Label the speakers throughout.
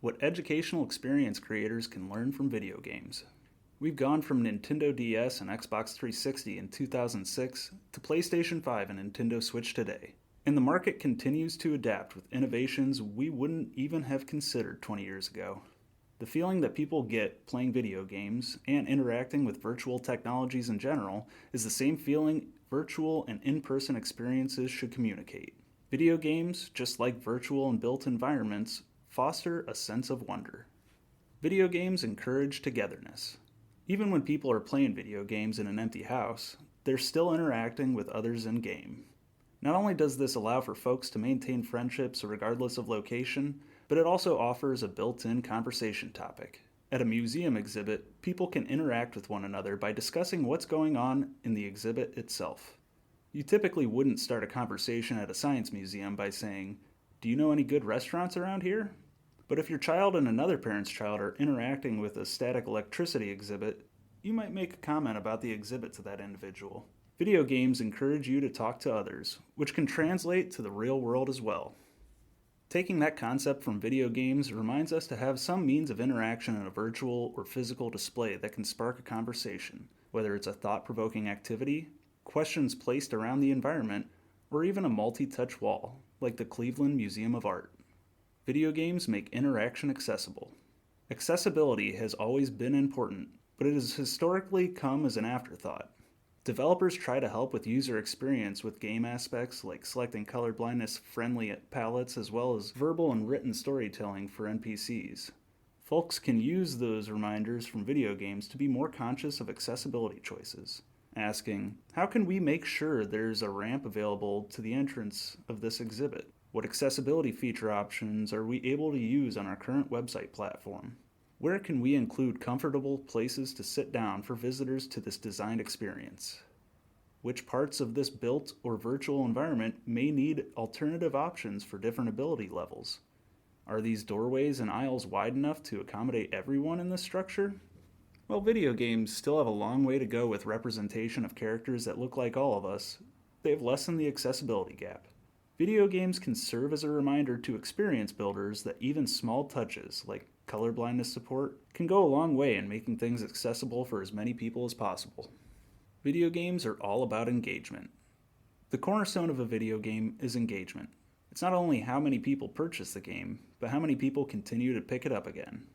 Speaker 1: what educational experience creators can learn from video games. We've gone from Nintendo DS and Xbox 360 in 2006 to PlayStation 5 and Nintendo Switch today. And the market continues to adapt with innovations we wouldn't even have considered 20 years ago. The feeling that people get playing video games and interacting with virtual technologies in general is the same feeling virtual and in-person experiences should communicate. Video games, just like virtual and built environments, foster a sense of wonder. Video games encourage togetherness. Even when people are playing video games in an empty house, they're still interacting with others in game. Not only does this allow for folks to maintain friendships regardless of location, but it also offers a built-in conversation topic. At a museum exhibit, people can interact with one another by discussing what's going on in the exhibit itself. You typically wouldn't start a conversation at a science museum by saying, "Do you know any good restaurants around here?" But if your child and another parent's child are interacting with a static electricity exhibit, you might make a comment about the exhibit to that individual. Video games encourage you to talk to others, which can translate to the real world as well. Taking that concept from video games reminds us to have some means of interaction in a virtual or physical display that can spark a conversation, whether it's a thought-provoking activity, questions placed around the environment, or even a multi-touch wall, like the Cleveland Museum of Art. Video games make interaction accessible. Accessibility has always been important, but it has historically come as an afterthought. Developers try to help with user experience with game aspects like selecting colorblindness-friendly palettes as well as verbal and written storytelling for NPCs. Folks can use those reminders from video games to be more conscious of accessibility choices, asking, how can we make sure there's a ramp available to the entrance of this exhibit? What accessibility feature options are we able to use on our current website platform? Where can we include comfortable places to sit down for visitors to this designed experience? Which parts of this built or virtual environment may need alternative options for different ability levels? Are these doorways and aisles wide enough to accommodate everyone in this structure? While video games still have a long way to go with representation of characters that look like all of us, they have lessened the accessibility gap. Video games can serve as a reminder to experience builders that even small touches, like colorblindness support, can go a long way in making things accessible for as many people as possible. Video games are all about engagement. The cornerstone of a video game is engagement. It's not only how many people purchase the game, but how many people continue to pick it up again.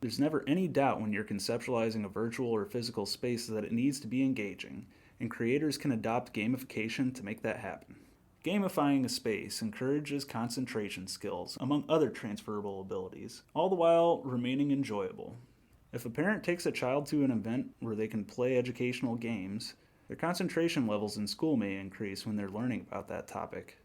Speaker 1: There's never any doubt when you're conceptualizing a virtual or physical space that it needs to be engaging, and creators can adopt gamification to make that happen. Gamifying a space encourages concentration skills, among other transferable abilities, all the while remaining enjoyable. If a parent takes a child to an event where they can play educational games, their concentration levels in school may increase when they're learning about that topic.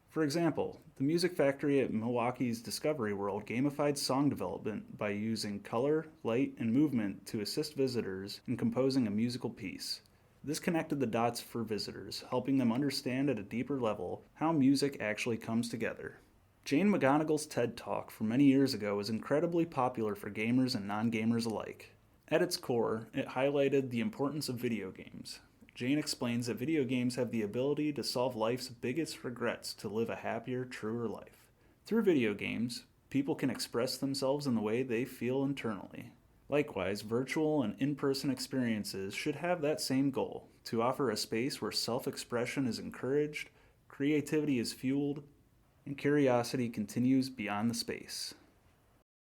Speaker 1: For example, the Music Factory at Milwaukee's Discovery World gamified song development by using color, light, and movement to assist visitors in composing a musical piece. This connected the dots for visitors, helping them understand at a deeper level how music actually comes together. Jane McGonigal's TED Talk from many years ago was incredibly popular for gamers and non-gamers alike. At its core, it highlighted the importance of video games. Jane explains that video games have the ability to solve life's biggest regrets to live a happier, truer life. Through video games, people can express themselves in the way they feel internally. Likewise, virtual and in-person experiences should have that same goal, to offer a space where self-expression is encouraged, creativity is fueled, and curiosity continues beyond the space.